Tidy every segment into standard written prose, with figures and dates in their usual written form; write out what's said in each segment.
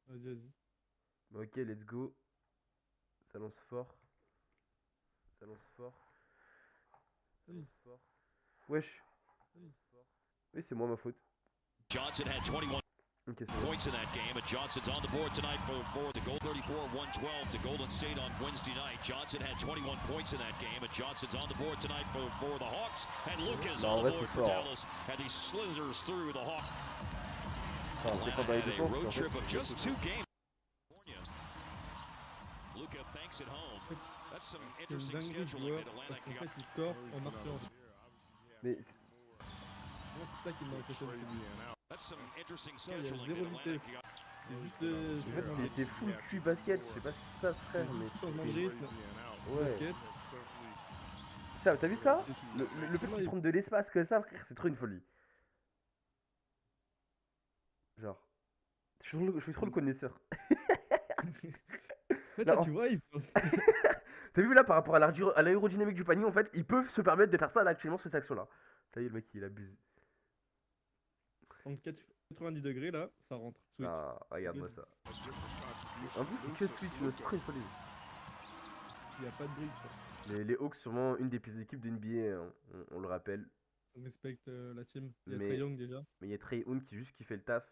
Vas-y, vas-y. Ok, let's go. Ça lance fort. Ça lance fort. Ça Oui, lance fort. Wesh. oui. Oui, c'est moi ma faute. Johnson had 21 Ok, c'est bon. points in that game, and Johnson's on the board tonight for the goal. 34-112 to Golden State on Wednesday night. Johnson had 21 points in that game, and Johnson's on the board tonight for the Hawks. And Lucas Non, en on vrai, the board c'est for fort. Dallas, and he slithers through the Hawks. Enfin, c'est Atlanta fort dans les deux had a sens, mais road en fait, trip of c'est just beaucoup. 2 games. Luka banks it home. En fait, That's some c'est une interesting dinguerie ce scheduling joueur that Atlanta parce qu'en got. fait, il score en marchant. Mais Moi, c'est ça qui m'impressionne chez lui. That's some interesting Non, il y a scheduling zéro that Atlanta vitesse. got. C'est juste en fait, changement de c'est rythme. full cul basket. Je sais pas ce qui se passe, C'est frère, mais juste changement de rythme, ouais. basket. Ça, t'as vu ça? Et Le fait comment qu'il il... prenne de l'espace que ça, frère, c'est trop une folie. Genre, je suis trop le connaisseur. En fait, Là, là, tu vois, il... t'as vu là par rapport à l'aérodynamique du panier, en fait, ils peuvent se permettre de faire ça là actuellement sur cette action-là. T'as vu le mec, il abuse. en 90 degrés, là, ça rentre. Switch. Ah, regarde-moi Good. ça. En plus, c'est que switch, c'est trop une folie. Il n'y a pas de bruit, quoi. Les Hawks, sûrement une des pires équipes de NBA, hein, on le rappelle. On respecte la team. Il y a Trae Mais Young déjà. il y a Trey Young qui fait le taf.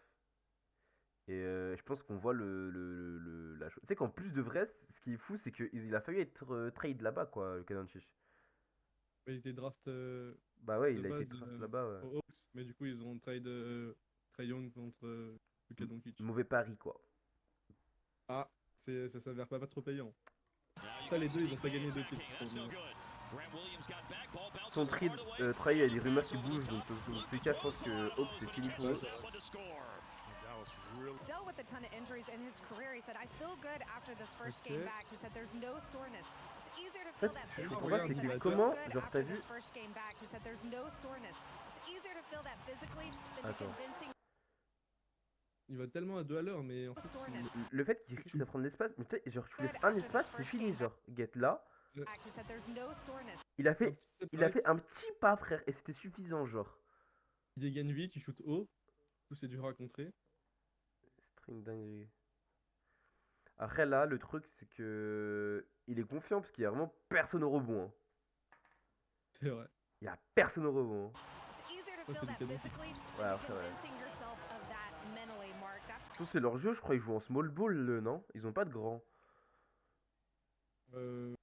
Et je pense qu'on voit la chose. Tu sais qu'en plus de vrai, ce qui est fou, c'est qu'il a failli être trade là-bas, quoi, le Doncic. Il était draft Bah ouais, de il a été base draft là-bas, ouais. aux Hawks, mais du coup, ils ont trade Trae Young contre Luka Doncic. Mauvais pari, quoi. Ah, ça s'avère pas trop payant. Now you Après, got les deux, ils ont pas Sadiq Bey gagné de attacking. titres pour That's le no moment. good. Grant Williams got back. Ball Son bounces trade, Hardaway. Trae, il y a des rumeurs Pass qui over the bougent, donc top. dans tous les Luka cas, je pense throws que some Hawks, elbows, c'est but he fini pour catches eux. himself on the score. Dealt with a ton of injuries in his career. He said, I feel good after this first Ok. game back. He said, there's no soreness. It's easier to En feel fait, that ce que je physical. comprends pas, regarde, c'est He il said, que I va feel comment, good genre, after t'as vu. this first game back. He said, there's no soreness. It's easier to feel that physically than the Attends. convincing Il va tellement à 2 à l'heure, mais en fait, soreness. Le fait qu'il réussisse à prendre l'espace, mais tu sais, genre, tu laisses un espace, c'est fini, genre. Get là. Back. He said, there's no soreness. Il a un fait, petit step il a back, fait un petit pas, frère, et c'était suffisant, genre. il dégaine vite, il shoot haut. Tout c'est dur à contrer. C'est trop une dinguerie. Après, là, le truc, c'est que. Il est confiant parce qu'il y a vraiment personne au rebond, hein. C'est vrai. Il y a personne au rebond, hein. It's easier to Ça, feel c'est that du cadeau. physically Ouais, than après, ouais. convincing yourself of that mentally, Mark. That's Surtout, c'est leur jeu, je crois, ils jouent en small ball, non? Ils ont pas de grand. Je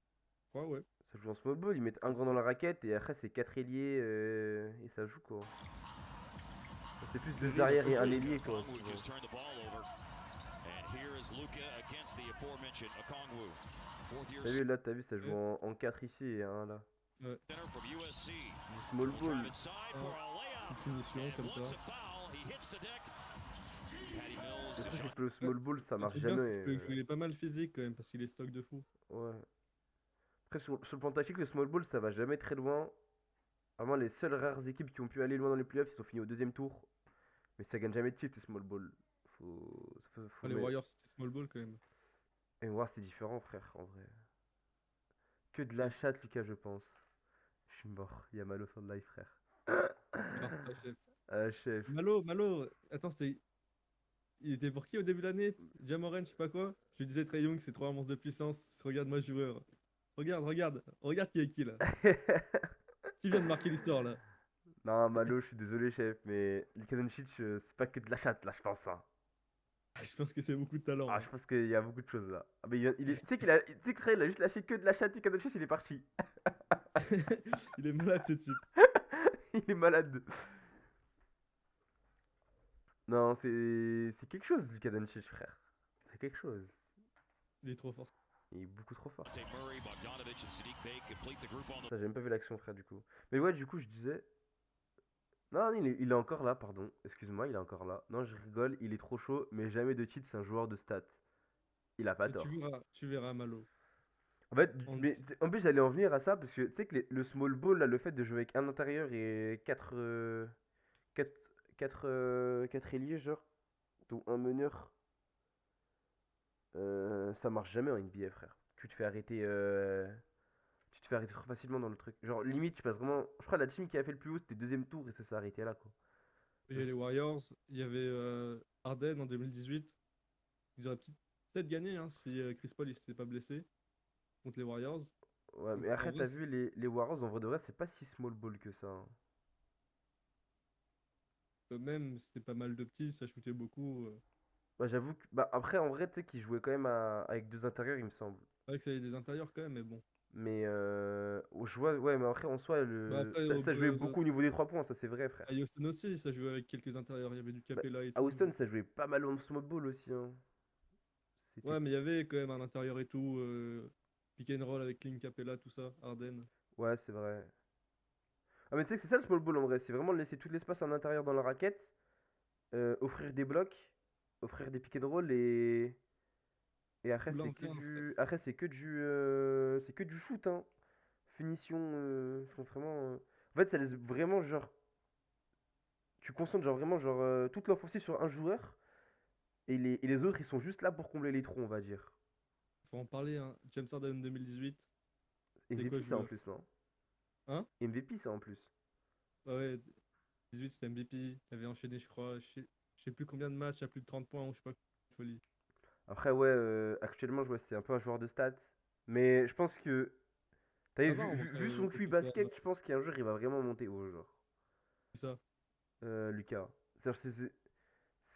crois, ouais. Ça joue en small ball, ils mettent un grand dans la raquette et après, c'est 4 ailiers et ça joue, quoi. C'est plus deux arrières et un ailier, quoi. Okongwu just turned the ball over. And here is Luka against the aforementioned Okongwu. Fourth year T'as vu, là, t'as vu, ça joue en 4 ici et un là. Ouais. center from USC. Du small He'll ball. drive inside for a layup. Petite finition And comme once ça. a foul, he hits the deck. Patty Mills Le is truc, shot. c'est que le small ball, ça Le marche truc bien, c'est jamais. qu'il il est pas mal physique quand même, parce qu'il est stock de fou. Ouais. Après, sur le plan tactique, le small ball, ça va jamais très loin. Vraiment, les seules rares équipes qui ont pu aller loin dans les playoffs, ils sont finis au deuxième tour. Mais ça gagne jamais de titre, les small ball. Faut Les Warriors, c'était small ball quand même. Et voir, c'est différent, frère, en vrai. Que de la chatte, Lucas, je pense. Je suis mort. Il y a Malo sur le live, frère. Grave pas, chef. Ah, chef. Malo, attends, c'était. Il était pour qui au début de l'année? Jamoran, je sais pas quoi. Je lui disais Trae Young, c'est trop un monstre de puissance. Regarde-moi, joueur. Regarde qui est qui là. Qui vient de marquer l'histoire là? Non, Malo, je suis désolé, chef, mais Luka Doncic, c'est pas que de la chatte, là, je pense, hein. Je pense que c'est beaucoup de talent, Ah, hein. je pense qu'il y a beaucoup de choses, là. Ah, mais tu sais tu sais que Ray, il a juste lâché que de la chatte, Luka Doncic, il est parti. Il est malade ce type. Il est malade. Non, c'est quelque chose, Luka Doncic, frère. C'est quelque chose. Il est trop fort. Il est beaucoup trop fort. Dave Murray, Bogdanovich, and Sadiq Bey complete the group on the Ça, j'ai même pas vu l'action, frère, du coup. Mais ouais, du coup, je disais. Non, il est encore là, pardon. Excuse-moi, il est encore là. Non, je rigole, il est trop chaud, mais jamais de cheat, c'est un joueur de stats. Il a pas Et tort. tu verras Malo. En fait, On- mais en plus, j'allais en venir à ça, parce que tu sais que le small ball, là, le fait de jouer avec un intérieur et 4 ailiers, genre, dont un meneur, ça marche jamais en NBA, frère. Tu te fais arrêter trop facilement dans le truc. Genre, limite, tu passes vraiment. Je crois que la team qui a fait le plus haut, c'était deuxième tour et ça s'est arrêté là, quoi. Il y a les Warriors, il y avait Harden en 2018. Ils auraient peut-être gagné hein, si Chris Paul il s'était pas blessé contre les Warriors. Ouais, mais Donc en après, vrai, t'as vu les Warriors, en vrai de vrai, c'est pas si small ball que ça, hein. quand même, c'était pas mal de petits, ça shootait beaucoup. Bah, j'avoue que. Bah, après, en vrai, tu sais qu'ils jouaient quand même avec deux intérieurs, il me semble. C'est vrai que ça avait des intérieurs quand même, mais bon. Mais je vois, ouais, mais après, en soi, Bah après, ça jouait beaucoup au niveau des 3 points, ça c'est vrai, frère. à Houston aussi, ça jouait avec quelques intérieurs. Il y avait du Bah, Capella et à tout. Houston, ça jouait pas mal en small ball aussi, hein. C'était. Ouais, mais il y avait quand même un intérieur et tout. Pick and roll avec Clint Capella, tout ça. Harden. Ouais, c'est vrai. Ah, mais tu sais que c'est ça le small ball en vrai, c'est vraiment laisser tout l'espace en intérieur dans la raquette, offrir des blocs, offrir des pick and roll et après Tout c'est en que plein, frère. du c'est que du shoot hein. Finition vraiment en fait ça laisse vraiment genre tu concentres genre vraiment genre toute l'offensive sur un joueur et les autres ils sont juste là pour combler les trous on va dire. Faut en parler, hein. James Harden 2018. C'est quoi MVP ce ça en joueur? plus non? Hein? MVP ça en plus. Bah ouais, 18 c'était MVP. Il avait enchaîné, je crois, je sais plus combien de matchs à plus de 30 points ou je sais pas, folie. Après ouais actuellement je vois c'est un peu un joueur de stats mais je pense que t'as vu, Ça va en vrai, vu son QI côté joueur, basket je pense qu'un jour il va vraiment monter haut genre. c'est ça. Lucas.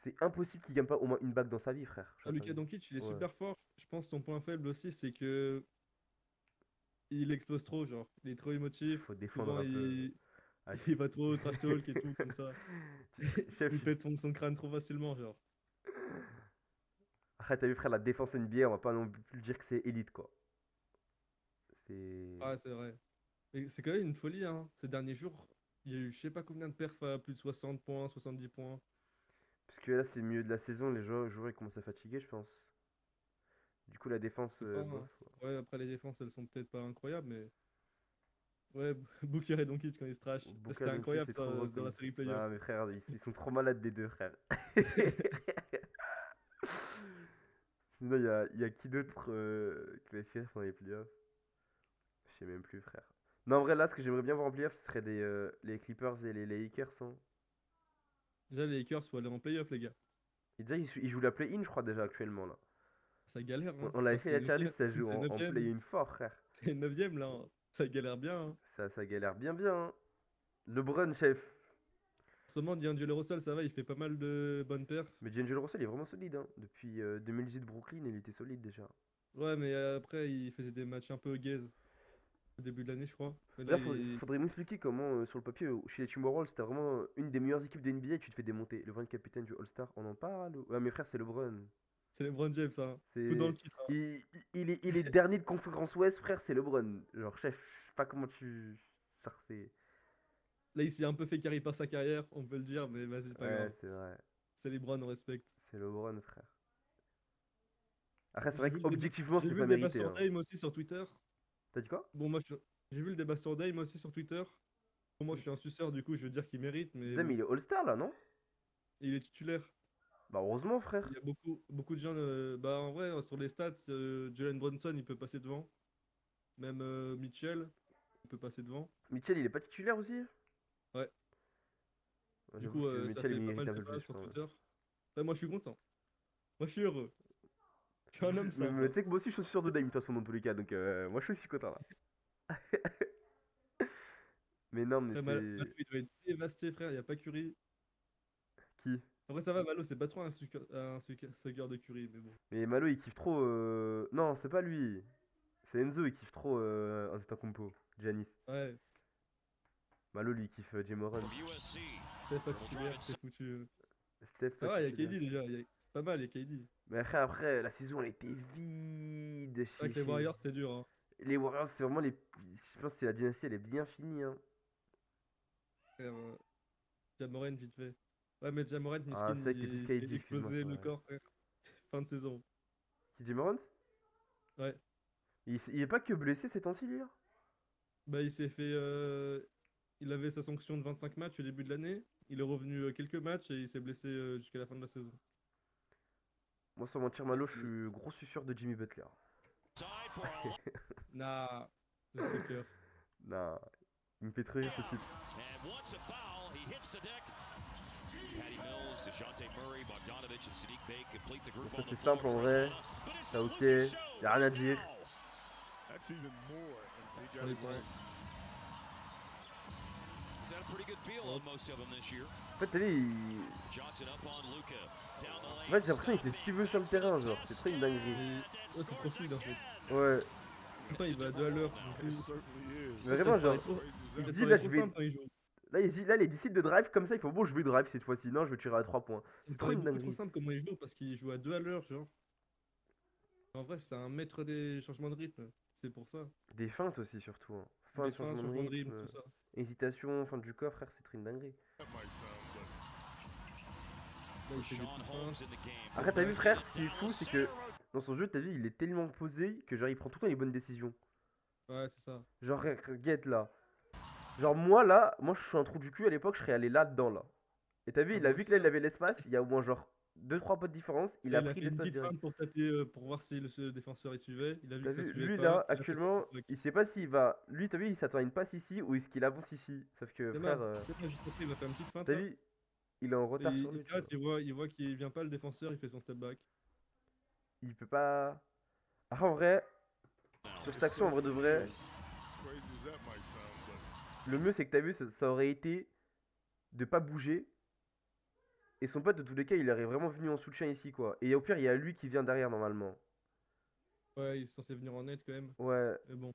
C'est impossible qu'il gagne pas au moins une bague dans sa vie, frère. Je suis Ah, en train Luka de- Doncic, il est Ouais. super fort. Je pense que son point faible aussi, c'est que il explose trop, genre. Il est trop émotif. Faut défendre Souvent, un peu. Ah, il va trop trash talk et tout, comme ça. Chef, Il pète son crâne trop facilement, genre. après, t'as vu, frère, la défense NBA, on va pas non plus dire que c'est élite, quoi. C'est. Ah, c'est vrai. Et c'est quand même une folie, hein. Ces derniers jours, il y a eu je sais pas combien de perfs à plus de 60 points, 70 points. Parce que là, c'est le milieu de la saison, les joueurs ils commencent à fatiguer, je pense. Du coup, la défense, Je sais pas, bof. hein. Ouais, après les défenses, elles sont peut-être pas incroyables, mais. Ouais, Booker et Doncic quand ils se trash. Bouka C'était Doncic, incroyable c'est ça trop drôle dans comme. la série playoff. Non, mais frère, ils sont trop malades, les deux, frère. Sinon, il y a qui d'autre qui va faire dans les playoffs? Je sais même plus, frère. Non, en vrai, là, ce que j'aimerais bien voir en playoff, ce serait les Clippers et les Lakers, hein. Déjà, les Lakers sont allés en playoff, les gars. Et déjà, ils jouent la play-in, je crois, déjà, actuellement, là. Ça galère, hein. On Je l'avait crois que fait, la Charlie, ça joue c'est en 9ème. play-in fort, frère. C'est 9ème là, hein. Ça galère bien, hein. Ça galère bien, bien, hein. LeBron, chef. En ce moment, D'Angelo Russell, ça va, il fait pas mal de bonnes perfs. Mais D'Angelo Russell, il est vraiment solide, hein. Depuis 2018 Brooklyn, il était solide, déjà. Ouais, mais après, il faisait des matchs un peu gaze au début de l'année, je crois. Mais là, Là, faudrait m'expliquer comment, sur le papier, chez les Timberwolves, c'était vraiment une des meilleures équipes de NBA et tu te fais démonter. Le 20 capitaine du All-Star, on en parle ouais, mes frères, c'est LeBron. c'est LeBron James, hein. Tout dans le C'est. titre, hein. Il est dernier de conférence Ouest, frère, c'est LeBron. Genre, chef, je sais pas comment tu. Genre, c'est. Là, il s'est un peu fait carry par sa carrière, on peut le dire, mais vas-y, c'est pas Ouais, grave. c'est vrai. C'est LeBron, on respecte. C'est LeBron, frère. Après, c'est J'ai vrai vu qu'objectivement, j'ai c'est vu pas le débat mérité, sur hein. Dame aussi sur Twitter. T'as dit quoi? Bon, j'ai vu le débat sur Dame aussi sur Twitter. Bon, moi, je suis un suceur, du coup, je veux dire qu'il mérite, mais Dame, bon, il est All-Star là, non? il est titulaire. Bah, heureusement, frère. Il y a beaucoup de gens. Bah, en vrai, sur les stats, Jalen Brunson, il peut passer devant. Même Mitchell, il peut passer devant. Mitchell, il est pas titulaire aussi? Ouais. Ouais, Du j'avoue coup, que ça Mitchell, il fait pas mérite mal un de peu débats plus, je sur pense. Twitter. Ouais, moi, je suis content. Moi, je suis heureux. Je suis un homme Mais simple. tu sais que moi aussi, je suis sûr de Dame, de toute façon, dans tous les cas. Donc, moi, je suis content là. Mais non, mais Après, c'est. Il doit être dévasté, frère. Il n'y a pas Curry. Qui? Après, ça va, Malo, c'est pas trop un sucker de Curry, mais bon. Mais Malo, il kiffe trop. Non, c'est pas lui. C'est Enzo, il kiffe trop Antetokounmpo. Giannis. Ouais, Malo, lui, il kiffe Jamoran. From USC, Steph pas little titulaire, drive c'est foutu. Steph, Ça pas va, il y a titulaire. KD déjà. C'est pas mal, il y a KD. Mais après, la saison, elle était vide C'est vrai que les Warriors, c'était dur, hein. Les Warriors, c'est vraiment les. Je pense que la dynastie, elle est bien finie, hein. Frère, Jamoran, vite fait. Ouais, mais Jamoran, Ah, Miskin, c'est vrai que depuis il s'est KD, excuse-moi, explosé c'est le vrai. corps, frère. Fin de saison. Qui Jamoran? Ouais. Il est pas que blessé ces temps-ci, lui, hein. Bah, il s'est fait. Il avait sa sanction de 25 matchs au début de l'année. Il est revenu quelques matchs et il s'est blessé jusqu'à la fin de la saison. Moi, sans mentir, Frère, Malo, je suis gros suceur de Jimmy Butler. side for a long. Nah, le soccer. Non, il me fait trop rire ce type. And once a foul, he hits the deck. Patty Mills Ça c'est simple en vrai. Ça ok. Y'a rien à dire. On est prêt. En fait, t'as vu, en fait, j'ai l'impression qu'il fait ce qu'il veut sur le terrain, genre. C'est trop une dinguerie. Ouais, c'est trop fluide en fait. Ouais. Pourtant, il va à 2 à l'heure. Mais vraiment, genre. Il dit, dit là, trop je vais- simple quand il joue. Là, il décide de drive comme ça. Il faut bon, je vais drive cette fois-ci. Non, je vais tirer à 3 points. Ça me trop paraît une beaucoup trop dinguerie. simple comment il joue parce qu'il joue à 2 à l'heure, genre. En vrai, c'est un maître des changements de rythme. C'est pour ça. Des feintes aussi, surtout. Hein. Les Feinte, fins, changement de rythme. tout ça. Hésitation, fin du corps, frère, c'est trop une dinguerie. Là, il fait des petites feintes. Après, t'as vu, frère, ce qui est fou, c'est que dans son jeu, t'as vu, il est tellement posé que genre, il prend tout le temps les bonnes décisions. Ouais, c'est ça. Genre, get là. Genre, moi là, moi je suis un trou du cul à l'époque, je serais allé là-dedans là. Et t'as vu, Ah, il a moi vu aussi, que là, il hein. avait l'espace, il y a au moins genre 2-3 potes de différence, il a Il a pris fait une l'espace petite direct. feinte pour tâter, pour voir si le défenseur il suivait. Il a vu T'as que ça vu, suivait lui pas. là, Il a fait son actuellement, step back. il sait pas s'il va. Lui, t'as vu, il s'attend à une passe ici ou est-ce qu'il avance ici. Sauf que, C'est frère, marrant. Peut-être là, juste après, il va faire une petite feinte. t'as Là. vu, il est en Et retard sur lui. il Tu vois. hâte, il voit qu'il vient pas le défenseur, il fait son step back. Il peut pas. Ah, en vrai, sur cette action, en vrai de vrai, le mieux c'est que t'as vu, ça aurait été de pas bouger. Et son pote, de tous les cas, il aurait vraiment venu en soutien ici, quoi. Et au pire, il y a lui qui vient derrière, normalement. Ouais, il est censé venir en aide quand même. Ouais. Mais bon.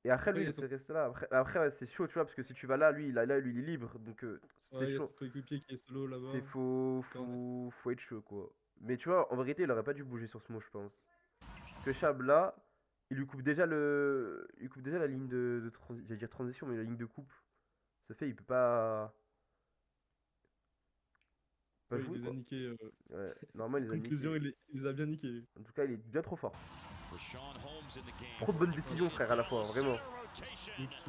Et après, Après, lui, il y il a son, essaie de rester là. Après ouais, c'est chaud, tu vois, parce que si tu vas là, lui, il est libre. Donc, ouais, c'est il y a son chaud. coéquipier qui est solo là-bas. C'est faut, Cornet. faut être chaud, quoi. Mais tu vois, en vérité, il aurait pas dû bouger sur ce mot, je pense. Parce que Chab, là, il lui coupe déjà il coupe déjà la ligne j'allais dire transition, mais la ligne de coupe. Ça fait, il peut pas Ouais, il jouer, les a quoi. niqués. Ouais, normalement, il les a Conclusion, niqués. il les a bien niqués. En tout cas, il est bien trop fort. Trop de bonnes décisions, frère, à la fois, vraiment. Switch.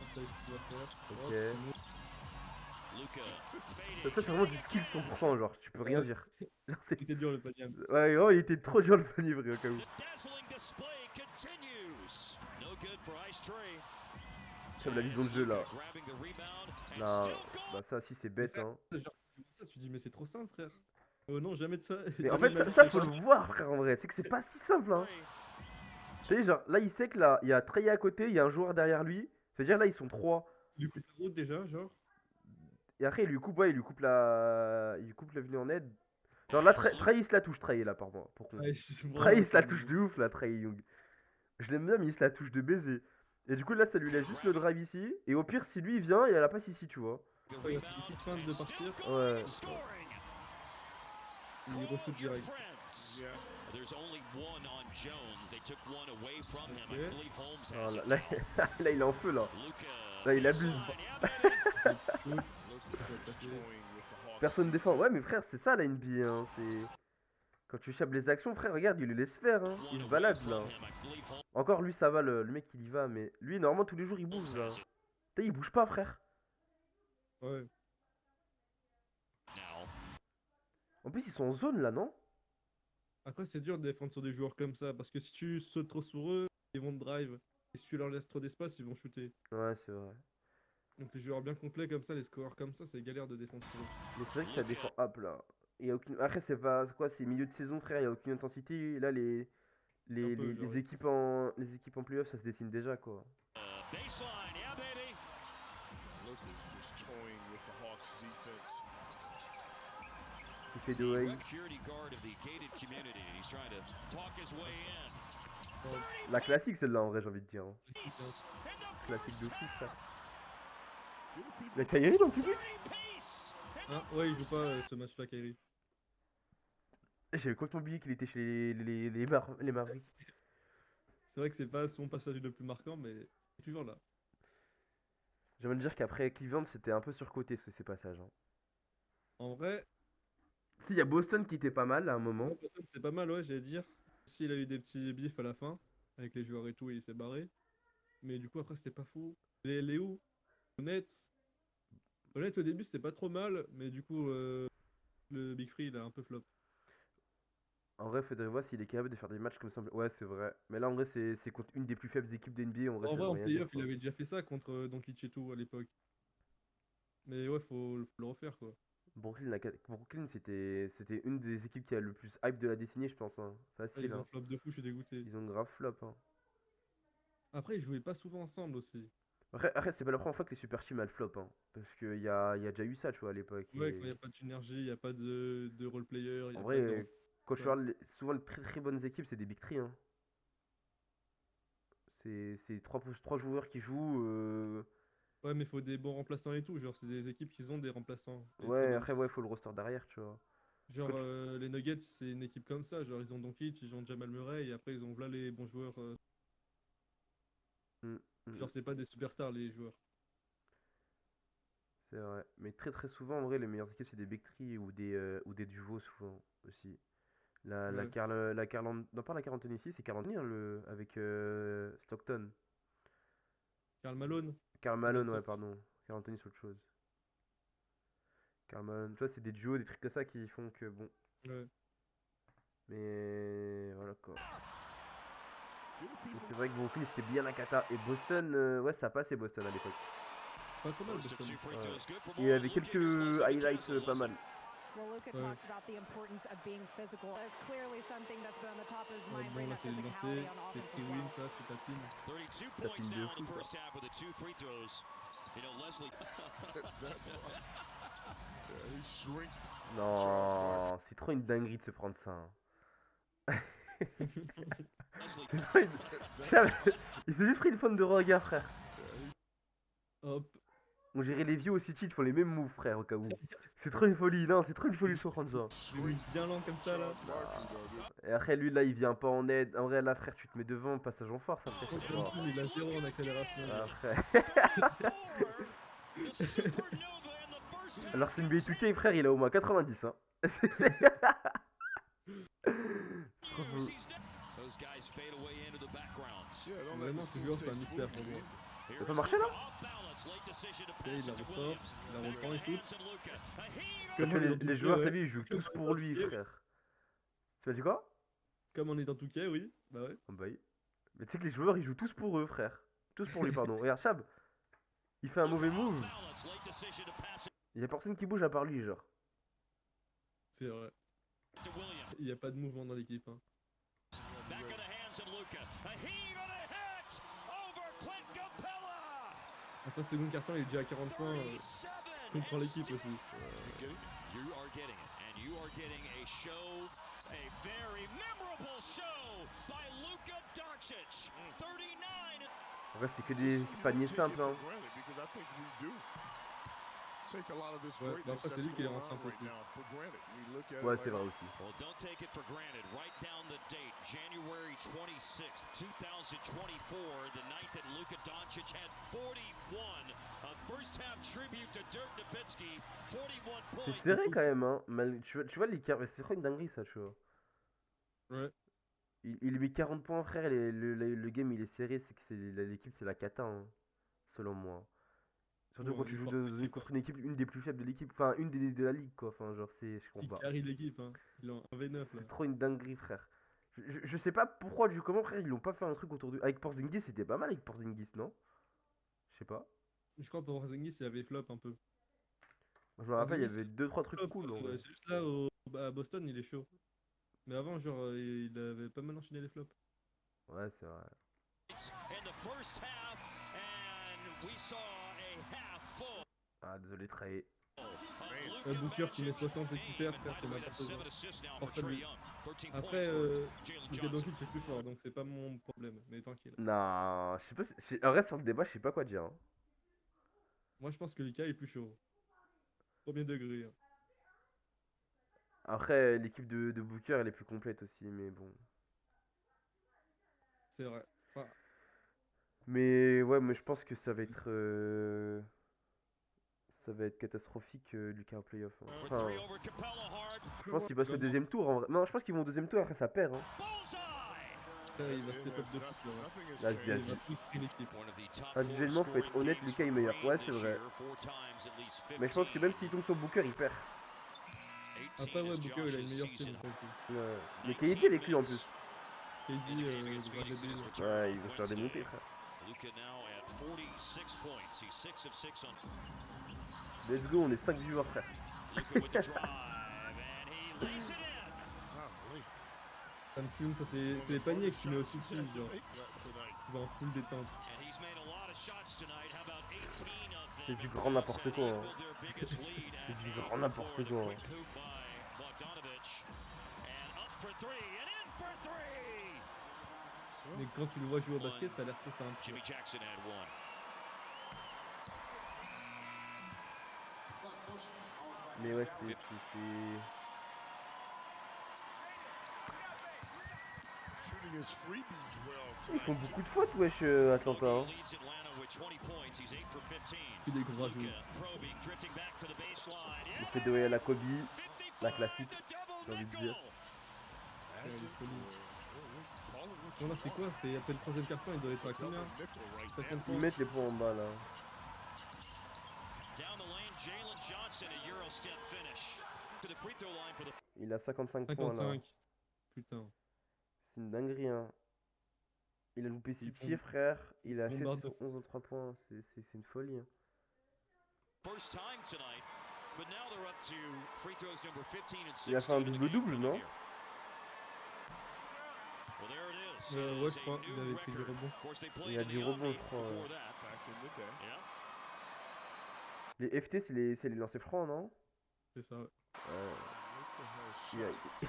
Hop, là, il va faire. Ok. Hop, c'est bon. Ça, c'est vraiment du skill 100%, genre, tu peux rien Ouais. dire. Genre, c'est- C'était dur le panier. Ouais, oh, il était trop dur le panier, vrai, au cas où. Comme la vision de jeu, là. Non, bah ça aussi, c'est bête, hein. Genre, tu vois ça, tu dis, mais c'est trop simple, frère. Oh non, jamais de ça. Mais en Jamais fait, de ma vie, ça je fais faut le voir, frère, en vrai. C'est que c'est pas si simple, hein. Tu sais, genre, là, il sait que là, il y a Trey à côté, il y a un joueur derrière lui. C'est-à-dire, là, ils sont 3. Il lui coupe la route déjà, genre. Et après, il lui coupe la venue en aide. Genre, là, Trey, il se la touche, Trey, là, pour contre. Ouais, c'est vraiment Trey, il se la pas touche bon. de ouf, là, Trey Young. Je l'aime bien, mais il se la touche de baiser. Et du coup, là, ça lui laisse juste le drive ici. Et au pire, si lui, il vient, il a la passe ici, tu vois. Ouais, il a fait une petite feinte de partir. Ouais. Il reshoot direct. Ah, là, là, il est en feu, là. Là, il abuse. Shoot. Personne défend. Ouais, mais frère, c'est ça la NBA. Hein. C'est quand tu chapes les actions, frère, regarde, il le laisse faire. Hein. Il se balade là. Encore lui, ça va, le mec il y va, mais lui, normalement, tous les jours, il bouge là. Putain, il bouge pas, frère. Ouais. En plus, ils sont en zone là, non? Après, c'est dur de défendre sur des joueurs comme ça parce que si tu sautes trop sur eux, ils vont te drive. Et si tu leur laisses trop d'espace, ils vont shooter. Ouais, c'est vrai. Donc les joueurs bien complets comme ça, les scoreurs comme ça, c'est galère de défendre sur eux. Mais c'est vrai que ça défend up là. Il y a aucune... Après, c'est pas quoi, c'est milieu de saison, frère, il y a aucune intensité. Là, Un peu, genre, les équipes en playoff, ça se dessine déjà quoi. Il fait de way. La classique celle-là en vrai, j'ai envie de dire. Hein. Classique de fou, frère. Il y a Kyrie dans le public? Hein, ouais, il joue pas ce match-là, Kyrie. J'avais complètement oublié qu'il était chez les Mavericks. C'est vrai que c'est pas son passage le plus marquant, mais il est toujours là. J'ai envie de dire qu'après Cleveland, c'était un peu surcoté ces passages. Hein. En vrai, Si, il y a Boston qui était pas mal à un moment. ouais, Boston, c'est pas mal, ouais, j'allais dire. S'il a eu des petits bifs à la fin, avec les joueurs et tout, et il s'est barré. Mais du coup, après, c'était pas fou. Les où? Honnête. Honnête, au début, c'était pas trop mal, mais du coup, le Big Free, il a un peu flop. En vrai, faudrait voir s'il est capable de faire des matchs comme ça. Ouais, c'est vrai. Mais là, en vrai, c'est contre une des plus faibles équipes de NBA. En vrai, En ça vrai, veut en rien dire, playoff, il quoi. avait déjà fait ça contre Doncic et tout à l'époque. Mais ouais, faut le refaire quoi. Brooklyn, c'était une des équipes qui a le plus hype de la décennie, je pense. Hein. Ouais, Facile, ils ont hein. flop de fou, je suis dégoûté. Ils ont grave flop, hein. Après, ils jouaient pas souvent ensemble aussi. Après, c'est pas la première fois que les super teams elles flop, hein. Parce qu'il y a déjà eu ça, tu vois, à l'époque. Ouais, quand il Et n'y a pas de synergie, il n'y a pas de role player, il n'y en a vrai, pas de. quand tu Ouais. regardes souvent les très très bonnes équipes, c'est des big three, hein. C'est trois joueurs qui jouent. Ouais, mais il faut des bons remplaçants et tout. Genre, c'est des équipes qui ont des remplaçants. Des très Ouais, bonnes après, ouais, équipes. faut le roster derrière, tu vois. Genre, Quand tu- les Nuggets, c'est une équipe comme ça. Genre, ils ont Doncic, ils ont Jamal Murray, et après, ils ont là les bons joueurs. Mm, mm, Genre, c'est pas des superstars, les joueurs. c'est vrai. Mais très très souvent, en vrai, les meilleures équipes, c'est des big three ou des duos, souvent, aussi. Ouais. Non, pas la Carl Anthony ici, c'est Carl Anthony, hein, avec Stockton. Karl Malone, Karl ça doit Malone, être ça. ouais, pardon. Carl Anthony, c'est autre chose. Karl Malone, tu vois, c'est des duos, des trucs comme ça qui font que, bon. Ouais. Mais voilà, quoi. Mais c'est vrai que Brooklyn, c'était bien la cata. Et Boston, ouais, ça passait Boston à l'époque. Pas trop mal, First and Boston. two free throws good for Il y avait Luka quelques against Los highlights Angeles. pas mal. Well, Luka Ouais. talked about the importance of being physical. It's clearly something that's been on the top of his Ouais, mind bon, right là, now, c'est le physicality lancer. on C'est offense as Triwin, well. ça, c'est Tapin. 32 Tapine points de now in fou, the quoi. first half with the two free throws. You know, Leslie. Non, c'est trop une dinguerie de se prendre ça, hein. Leslie. C'est trop une- Il s'est juste pris une faute de regard, frère. Hop. On dirait les vieux au City, ils font les mêmes moves, frère, au cas où. C'est trop une folie, non, c'est trop une folie de se prendre ça. J'ai vu bien lent comme ça, là. Et après, lui, là, il vient pas en aide. En vrai, là, frère, tu te mets devant, passage en force, après, Oh, c'est Samsung, fort. il a 0 en accélération. Ah, frère. The supernova in the first half. Alors, c'est une B2K, frère, il a au moins 90, hein. Trop fou. Those guys fade away into the background. Vraiment, ce joueur, c'est un mystère pour moi. Ça peut marcher, là? Ok, il la ressort, il la reprend, il shoot. Quand tu vois, on est dans les 2K, joueurs, ouais. t'as vu, ils jouent tous pour lui, frère. Tu m'as dit quoi? Comme on est dans 2K, oui. Bah ouais. Ah bah oui. Mais tu sais que les joueurs, ils jouent tous pour eux, frère. Tous pour lui, pardon. Regarde, Chab, il fait un mauvais move. Il y a personne qui bouge à part lui, genre. C'est vrai. Il n'y a pas de mouvement dans l'équipe. Hein. Après, second carton, il est déjà à 40 points. Je comprends l'équipe aussi. You are getting it, and you are getting a show, a very memorable show by Luka Doncic. 39. En vrai, c'est que des paniers simples, hein. Ouais, bah après, c'est lui qui est en simple aussi. Ouais, c'est vrai aussi. Well, don't take it for granted. Write down the date, January 26th, 2024, the night that Luka Doncic had 41. A first-half tribute to Dirk Nowitzki, 41 C'est points. serré quand même, hein. Tu vois l'écart, mais c'est trop une dinguerie, ça, tu vois. Ouais. Il met 40 points, frère, et le game, il est serré. C'est que l'équipe, c'est la cata, hein, selon moi. Surtout Ouais, quand tu il joues porte l'équipe, contre une équipe, une des plus faibles de l'équipe. Enfin, une de la ligue, quoi. Enfin, genre, je Il comprends pas. carry l'équipe. Hein. Il est en 1v9 là. C'est trop une dinguerie, frère. Je sais pas pourquoi, du comment, frère, ils l'ont pas fait un truc autour de. Avec Porzingis, c'était pas mal avec Porzingis, non? Je sais pas. Je crois pour Porzingis, il avait flop un peu. Moi, je me rappelle, il y Porzingis, avait 2-3 trucs flop, cool, en vrai. c'est juste là, à Boston, il est chaud. Mais avant, genre, il avait pas mal enchaîné les flops. Ouais, c'est vrai. In the first half, and we saw a half full. Ah, désolé, Trey. Un Booker qui met 60 et qui perd, frère, c'est n'importe quoi. Force à lui. Après, Luka Doncic est plus fort, donc c'est pas mon problème, mais tranquille. Non, je sais pas. En vrai, sur le débat, je sais pas quoi dire, hein. Moi, je pense que Luka est plus chaud. Premier degré. Hein. Après, l'équipe de Booker, elle est plus complète aussi, mais bon. C'est vrai. Enfin, Mais ouais, mais je pense que ça va être. Ça va être catastrophique, Lucas en playoff, hein. Enfin, je pense qu'il passe le deuxième tour en vrai. Non, je pense qu'ils vont au deuxième tour, après ça perd, hein. après, il va step up de fou. Là, je Il viens va plus une équipe. individuellement, faut être honnête, Lucas est meilleur. Ouais, c'est vrai. Mais je pense que même s'il tombe sur Booker, il perd. Après, ouais, Booker, il a une meilleure team sur le coup. Mais KD avec lui en plus. KD, devrait l'aider. Ouais, il va se faire démonter, frère. Luka now at 46 points. He's 6 of 6 on Let's go, on est 5 viewers, frère. Luka with the drive, and he lays it in. Ça me fume, ça c'est les paniers que tu mets aussi dessus, genre. Tu vas en full détente. And he's made a lot of shots tonight. How about 18 of them? C'est du grand n'importe quoi. Hein. Their biggest lead, C'est du and grand n'importe quoi. quick hoop by Bogdanovic. And up for three, and in for three. Mais quand tu le vois jouer au basket, ça a l'air trop simple. Jimmy Jackson had one. Mais ouais, Ils font beaucoup de fautes, wesh, Atlanta. Hein. Leads Atlanta with 20 points. He's 8 for 15. Que des gros rajouts. Luka probing, drifting back to the baseline. Il fait de à la Kobe, la 55, classique, the j'ai double envie de nickel. dire. Ouais, il est folie. Bon, là, c'est quoi? C'est après le troisième carton, il doit être à combien? 50 Ils points. mettent les points en bas là. Down the lane, Jalen Johnson, a Euro step finish. To the free throw line for the Il a 55 points là. 55. Putain. C'est une dinguerie, hein. Il a loupé 6 Il tirs, frère. Il a 7 bombarde. sur 11 en 3 points. C'est une folie. Hein. first time tonight, but now they're up to free throws number 15 and 16. Il a fait un double-double, non? Well, there it is. Ouais, je crois. Il avait pris du rebond. Of course, they Il played a in du the rebond, Omni je crois. before Ouais. that. Yeah. Les FT, c'est les lancers francs, non? C'est ça.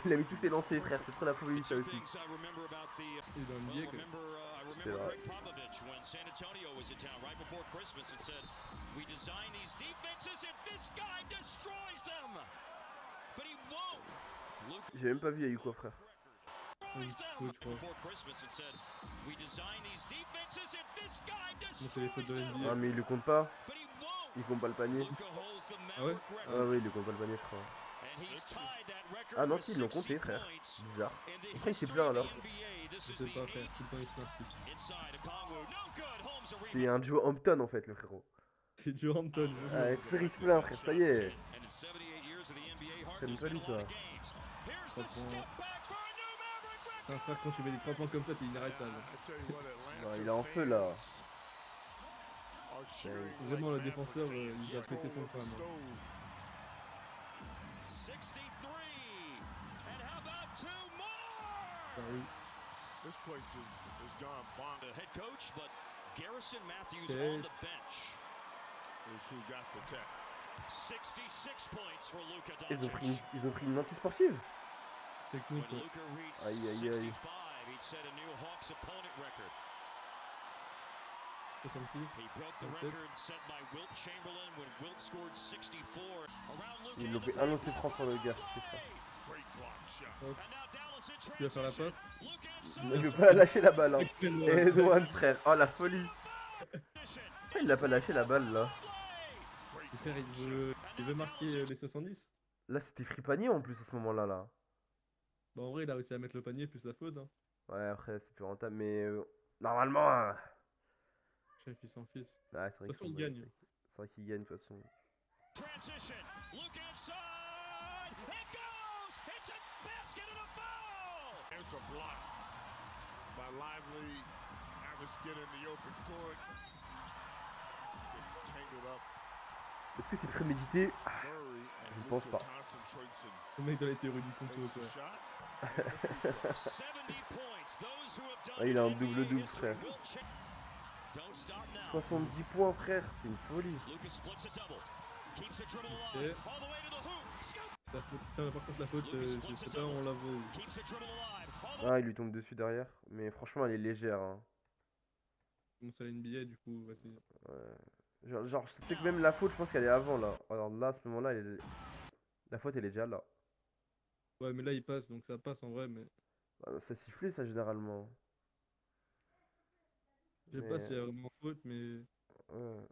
Il a mis tous ses lancers, frère. C'est trop la folie, ça Two aussi. things I remember about the Il est dans le Well, biais, I quoi. remember C'est vrai. Greg Popovich when San Antonio was in town right before Christmas and said, "We design these defenses and this guy destroys them, but he won't." Luka J'ai même pas vu, il y a eu quoi, frère. destroys them je crois. before Christmas and said, "We design these defenses and this guy Bon, c'est les fautes destroys de them, NBA. Ah, mais il le compte pas. but he won't." Il compte pas le panier. Luka holds the Ah ouais? Maverick Ah, record, oui, il le compte pas le panier, je crois. and he's tied that record Ah non, with si, ils l'ont 60 compté, frère. points Bizarre. in the Après, il s'est history plaint of the alors. NBA. This Je is sais the pas faire. eighth Tout le temps, il se masque. inside Okongwu. No good. Holmes a C'est rebound. un duo Hampton, en fait, le frérot. C'est du Hampton. je Ah, jure. frère, il se plaint, frère. Ça y est. And in 78 years of the NBA, Ça me Harden's been folie, a lot ça. of games. Here's the 3 points. step back for a new Maverick record. Putain, frère, quand tu mets des 3 points comme ça, t'es inarrêtable. Ouais, il est en feu, là. Vraiment, le défenseur, il va péter son crâne. 63. And how about two more? Ah oui. The head coach, but Garrison Matthews Okay. on the bench. 66 points for Luka Doncic. Ils ont pris une anti-sportive. Technique, When ouais. Luka reached Aïe, aïe, aïe. 65, he'd set a new Hawks opponent record. 66. He broke the 27. record set by Wilt Chamberlain when Wilt scored 64. Around Luka Ils in l'ont the fait un lancer franc sur le gars. C'est ça. And now Dallas in Tu vas faire la transition. passe. Luka Il veut inside. pas lâcher la balle. Hein. Quel Et Edouard, frère. Oh, la folie. Position. Pourquoi il l'a pas lâché la balle, là? Le père, il veut marquer les 70. Là, c'était free panier en plus à ce moment-là. Là. Bon, en vrai, il a réussi à mettre le panier plus la faute. Hein. Ouais, après, c'est plus rentable. Mais normalement. Chef, il s'en fiche. Ouais, c'est vrai De toute façon, qu'ils il sont gagne. bons. C'est vrai qu'il gagne de toute façon. Transition. Luka inside. It goes. It's a basket and a foul. There's a block by Lively. Havers get in the open court. Gets tangled up. Est-ce que c'est prémédité? Murray Je and pense Luka pas. concentrates and Le mec dans les théories du complot, takes quoi. the shot. 70 points. Those who have done Ah, il a un it in NBA double-double, history frère. will check. Don't stop now. 70 points, frère. C'est une folie. Lucas splits a double. Keeps the dribble Ok. alive. All the way to the hoop. Scoop. La faute. Putain, par contre, la faute, je sais pas, on la vaut. Keeps the dribble alive. All the Ah, il lui tombe dessus derrière. Mais franchement, elle est légère. Hein. Bon, c'est la NBA, du coup, vas-y. Ouais. Genre, je sais que même la faute, je pense qu'elle est avant là. Alors là, à ce moment-là, la faute, elle est déjà là. Ouais, mais là, il passe, donc ça passe en vrai, mais Bah, ça sifflait, ça, généralement. je sais Mais- pas s'il y a vraiment faute, mais Ouais.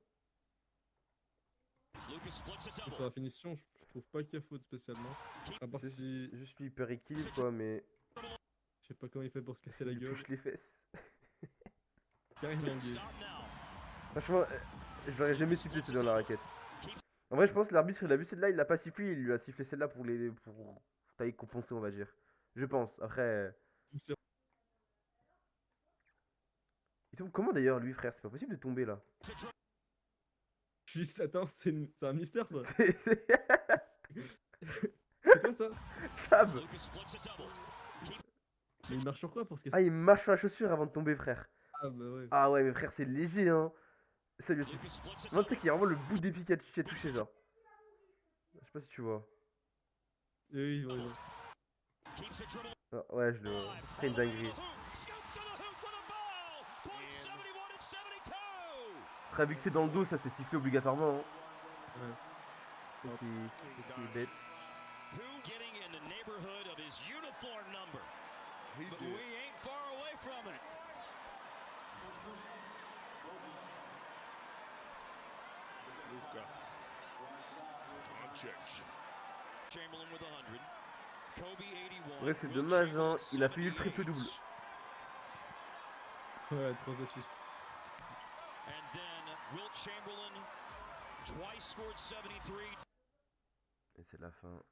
Lucas splits a sur double. la finition, je trouve pas qu'il y a faute spécialement. À part Juste, si. juste lui hyper équilibre, quoi, mais Je sais pas comment il fait pour se casser la il gueule. touche les fesses. Carrément Don't gay. stop now. Franchement, je l'aurais jamais sifflé celui dans la raquette. En vrai, je pense que l'arbitre, il a vu celle-là, il l'a pas sifflé, il lui a sifflé celle-là pour tailler compenser, on va dire. Je pense. Après, C'est- il tombe comment d'ailleurs, lui, frère? C'est pas possible de tomber là. Juste, attends, c'est un mystère ça. C'est C'est quoi ça? Cab. Lucas splits a double. Mais il marche sur quoi pour se Ah, casser? il marche sur la chaussure avant de tomber, frère. Ah bah ouais. Ah ouais, mais frère, c'est léger, hein. Ça lui a suffi. Lucas splits a Moi, tu sais double. qu'il y a vraiment le bout des pieds qui a touché, genre. Je sais pas si tu vois. Et oui, ouais, ouais. Keeps the dribble Ah, ouais, je le. alive. C'est une dinguerie. Scoop to the hoop with a ball. Point 71 and 72. Après, vu que c'est dans le dos, ça c'est sifflé obligatoirement. Hein. Ouais. C'est qui est bête. Who getting in the neighborhood of his uniform number? He But did. we ain't far away from it. Luka. Doncic. Chamberlain with 100. Kobe 81. Ouais, c'est Wilt dommage, hein. Chamberlain, Il a fait le triple-double. 78. Ouais, 3 assists. And then Wilt Chamberlain twice scored 73. Et c'est la fin.